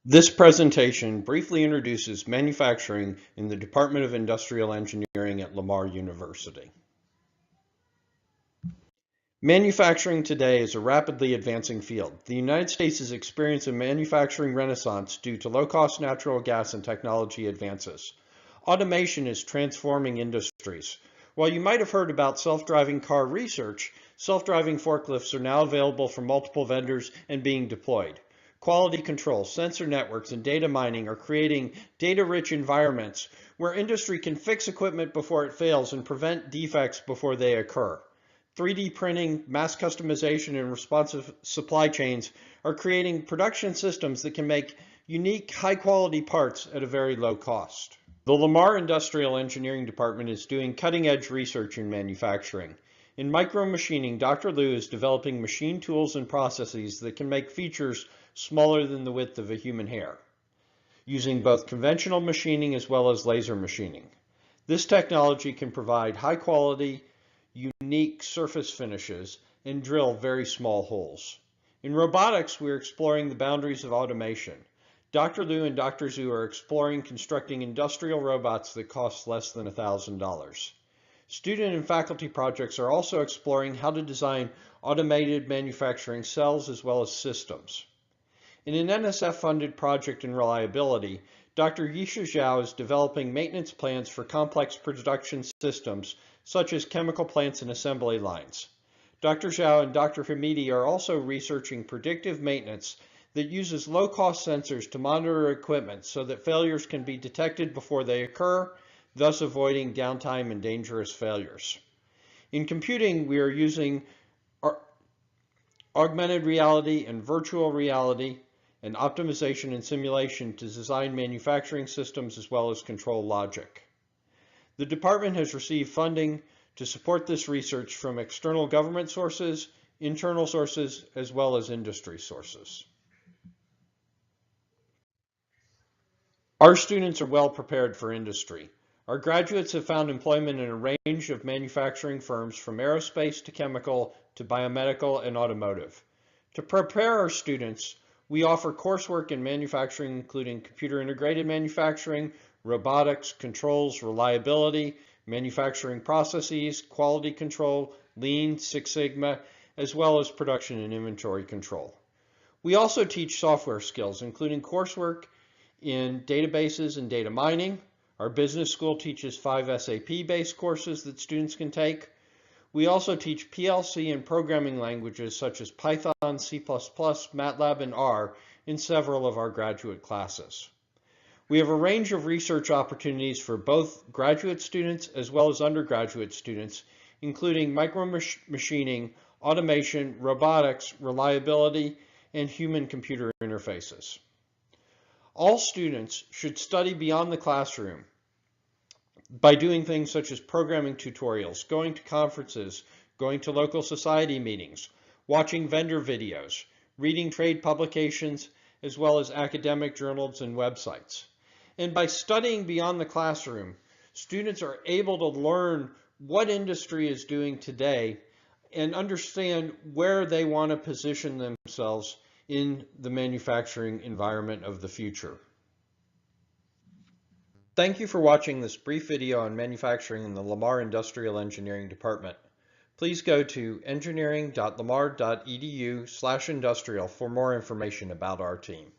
This presentation briefly introduces manufacturing in the Department of Industrial Engineering at Lamar University. Manufacturing today is a rapidly advancing field. The United States is experiencing a manufacturing renaissance due to low-cost natural gas and technology advances. Automation is transforming industries. While you might have heard about self-driving car research, self-driving forklifts are now available from multiple vendors and being deployed. Quality control, sensor networks, and data mining are creating data-rich environments where industry can fix equipment before it fails and prevent defects before they occur. 3D printing, mass customization, and responsive supply chains are creating production systems that can make unique, high-quality parts at a very low cost. The Lamar Industrial Engineering Department is doing cutting-edge research in manufacturing. In micromachining, Dr. Liu is developing machine tools and processes that can make features smaller than the width of a human hair, using both conventional machining as well as laser machining. This technology can provide high-quality, unique surface finishes and drill very small holes. In robotics, we're exploring the boundaries of automation. Dr. Liu and Dr. Zhu are exploring constructing industrial robots that cost less than $1,000. Student and faculty projects are also exploring how to design automated manufacturing cells as well as systems. In an NSF-funded project in reliability, Dr. Yisha Zhao is developing maintenance plans for complex production systems such as chemical plants and assembly lines. Dr. Zhao and Dr. Hamidi are also researching predictive maintenance that uses low-cost sensors to monitor equipment so that failures can be detected before they occur, thus avoiding downtime and dangerous failures. In computing, we are using augmented reality and virtual reality and optimization and simulation to design manufacturing systems as well as control logic. The department has received funding to support this research from external government sources, internal sources, as well as industry sources. Our students are well prepared for industry. Our graduates have found employment in a range of manufacturing firms from aerospace to chemical to biomedical and automotive. To prepare our students, we offer coursework in manufacturing, including computer integrated manufacturing, robotics, controls, reliability, manufacturing processes, quality control, Lean, Six Sigma, as well as production and inventory control. We also teach software skills, including coursework in databases and data mining. Our business school teaches 5 SAP-based courses that students can take. We also teach PLC and programming languages such as Python, C++, MATLAB, and R in several of our graduate classes. We have a range of research opportunities for both graduate students as well as undergraduate students, including micromachining, automation, robotics, reliability, and human-computer interfaces. All students should study beyond the classroom by doing things such as programming tutorials, going to conferences, going to local society meetings, watching vendor videos, reading trade publications, as well as academic journals and websites. And by studying beyond the classroom, students are able to learn what industry is doing today and understand where they want to position themselves in the manufacturing environment of the future. Thank you for watching this brief video on manufacturing in the Lamar Industrial Engineering Department. Please go to engineering.lamar.edu/industrial for more information about our team.